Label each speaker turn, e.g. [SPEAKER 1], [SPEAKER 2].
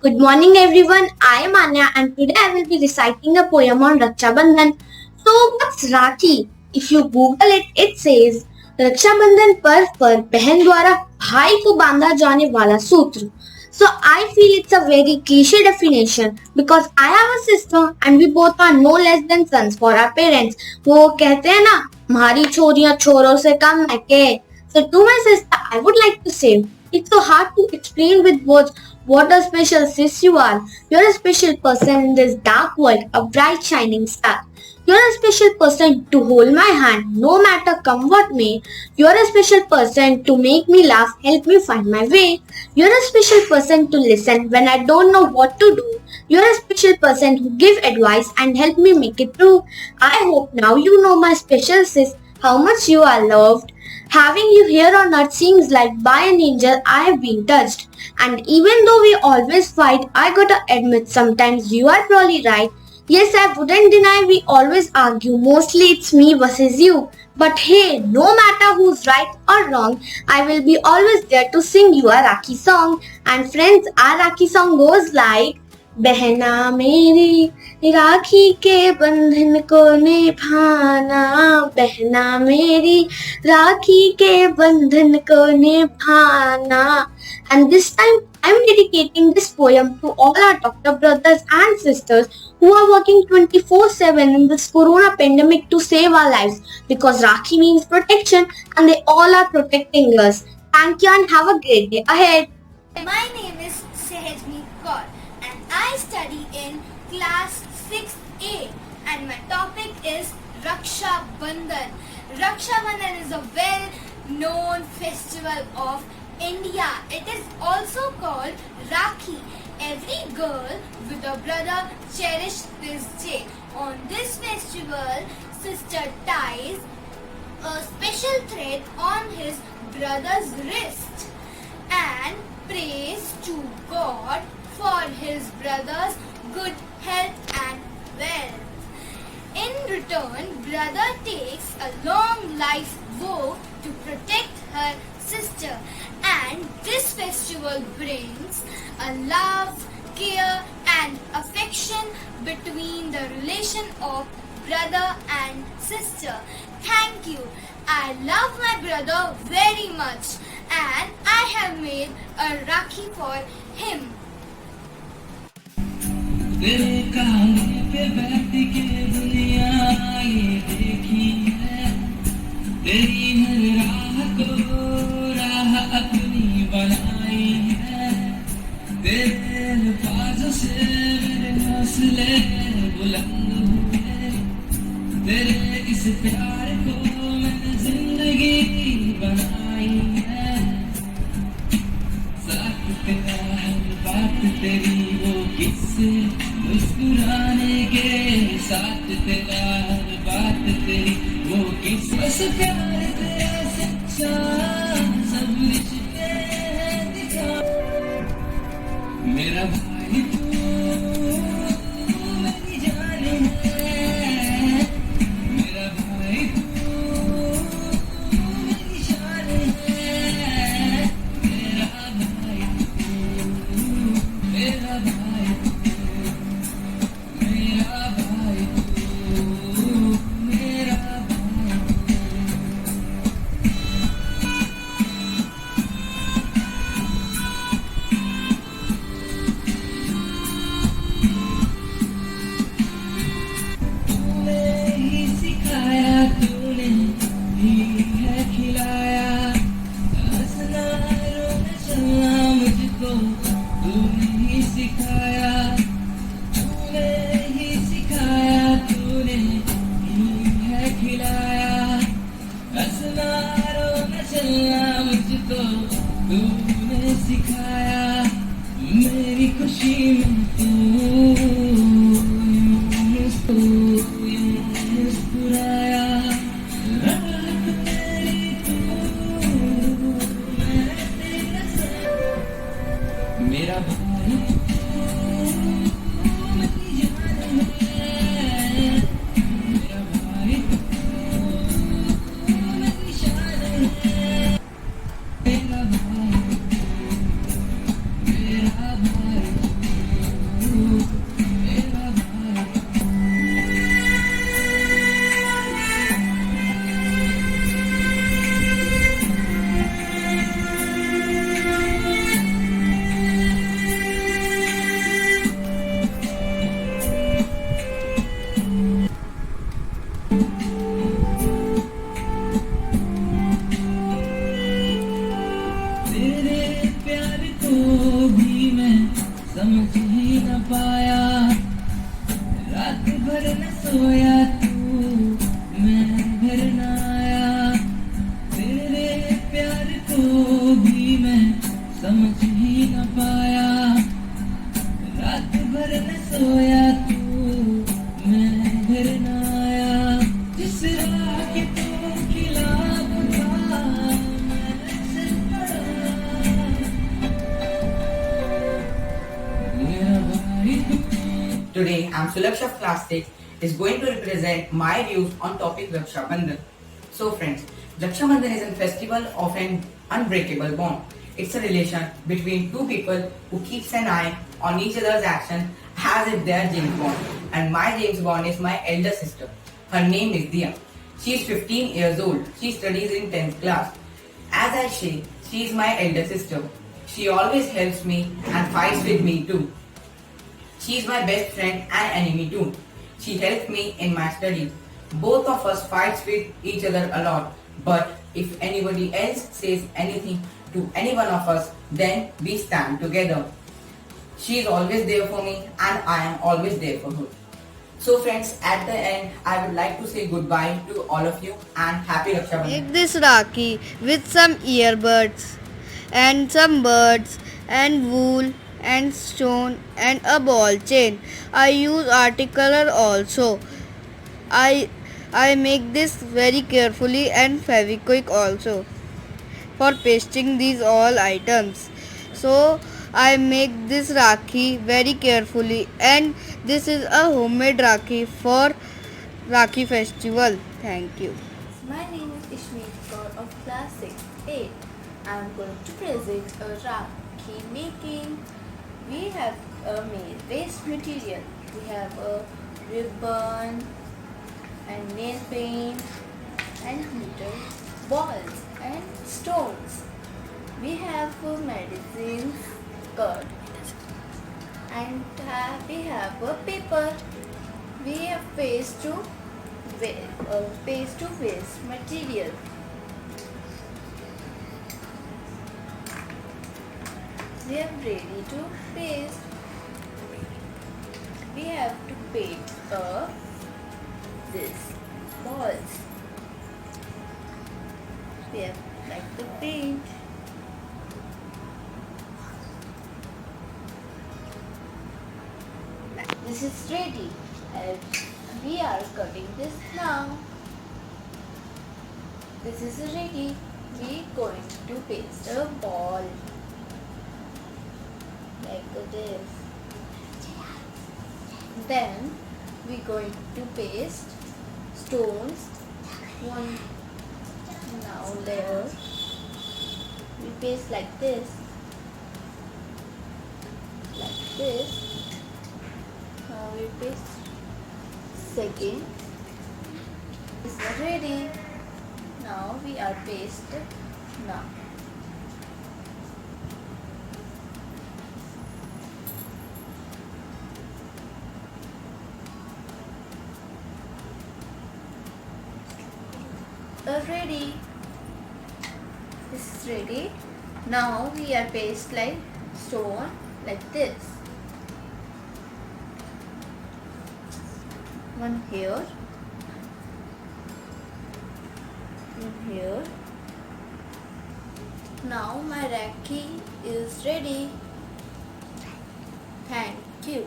[SPEAKER 1] Good morning everyone, I am Anya and today I will be reciting a poem on Raksha Bandhan. So what's Rakhi? If you Google it, it says रक्षा बंधन पर्व पर बहन द्वारा भाई को बांधा जाने वाला सूत्र. So I feel it's a very cliche definition because I have a sister and we both are no less than sons for our parents. वो कहते हैं ना, हमारी छोरियां छोरों से कम है के. So to my sister, I would like to say, it's so hard to explain with words what a special sis you are. You're a special person in this dark world, a bright shining star. You're a special person to hold my hand, no matter come what may. You're a special person to make me laugh, help me find my way. You're a special person to listen when I don't know what to do. You're a special person who give advice and help me make it through. I hope now you know my special sis, how much you are loved. Having you here on earth seems like by an angel I have been touched. And even though we always fight, I gotta admit sometimes you are probably right. Yes, I wouldn't deny we always argue, mostly it's me versus you. But hey, no matter who's right or wrong, I will be always there to sing you a Rakhi song. And friends, our Rakhi song goes like, बहना मेरी राखी के बंधन को निभाना, बहना मेरी राखी के बंधन को निभाना. And this time I am dedicating this poem to all our doctor brothers and sisters who are working 24/7 in this corona pandemic to save our lives, because Rakhi means protection and they all are protecting us. Thank you and have a great day ahead.
[SPEAKER 2] My name is Sehajmeet Kaur and I study in class 6A and my topic is Raksha Bandhan. Raksha Bandhan is a well-known festival of India. It is also called Rakhi. Every girl with a brother cherish this day. On this festival, sister ties a special thread on his brother's wrist and prays to God for his brother's good health and wealth. In return, brother takes a long life vow to protect her sister, and this festival brings a love, care and affection between the relation of brother and sister. Thank you. I love my brother very much and I have made a Rakhi for him.
[SPEAKER 3] तेरे कांधे पे बैठ के दुनिया ये देखी है, तेरी हर राह को राह अपनी बनाई है. तेरे अल्फाजों से मेरे हौसले बुलंद हुए, तेरे इस प्यार को मैंने जिंदगी बनाई है. साथ तेरा हर बात तेरी वो किस्से मुस्कुराने के, साथ तेरा हर बात तेरी वो किस्से, बस प्यार तेरा सच्चा सब रिश्ते दिखा. मेरा भाई तू मेरी जान है, मेरा भाई तू मेरी शान है. मेरा भाई तू, मेरा भाई तू, मेरा भाई तू, मेरा भाई तू. तूने ही सिखाया, तूने ही है खिलाया, हंसना रोना चलना मुझको तूने ही सिखाया. तूने ही सिखाया, तूने ही है खिलाया, हंसना रोना चलना मुझको तूने सिखाया. मेरी खुशी में तू यूं मुस्कुराया, रात मेरी तू, मैं तेरा साथ. मेरा भाई तू मेरी जान है, मेरा भाई तू मेरी शान है. मेरा भाई तू, मेरा भाई तू. समझ ही न पाया, रात भर न सोया तू, मैं घर न आया, तेरे प्यार को भी मैं समझ ही न पाया, रात भर न सोया तू, मैं घर न आया, जिस राह के तू खिलाफ था मैं चल पड़ा, मेरा भाई तू।
[SPEAKER 4] Today, I'm Sulaksh of Class 6 is going to represent my views on topic Raksha Bandhan. So friends, Raksha Bandhan is a festival of an unbreakable bond. It's a relation between two people who keeps an eye on each other's action as if they are James Bond. And my James Bond is my elder sister. Her name is Dia. She is 15 years old. She studies in 10th class. As I say, she is my elder sister. She always helps me and fights with me too. She is my best friend and enemy too. She helps me in my studies. Both of us fights with each other a lot. But if anybody else says anything to any one of us, then we stand together. She is always there for me and I am always there for her. So friends, at the end, I would like to say goodbye to all of you and happy Raksha Bandhan.
[SPEAKER 5] Make this Rakhi with some earbuds and some birds and wool and stone and a ball chain. I use articular also. I make this very carefully and Fevikwik also for pasting these all items. So I make this Rakhi very carefully, and this is a homemade Rakhi for Rakhi festival. Thank you.
[SPEAKER 6] My name is Ishmeet Kaur of class 6A. I am going to present a Rakhi making. We have made waste material. We have a ribbon and nail paint and glitter balls and stones. We have medicines, cut, and we have a paper. We have paste to waste material. We are ready to paste. We have to paint this balls. We have like the paint. This is ready. And we are cutting this now. This is ready. We going to paste a ball like this. Then we going to paste stones. One now layer. We paste like this. Like this. Now we paste second. This is ready. Now we are paste now. Ready. This is ready. Now we are paste like stone like this. One here. One here. Now my Rakhi is ready. Thank you.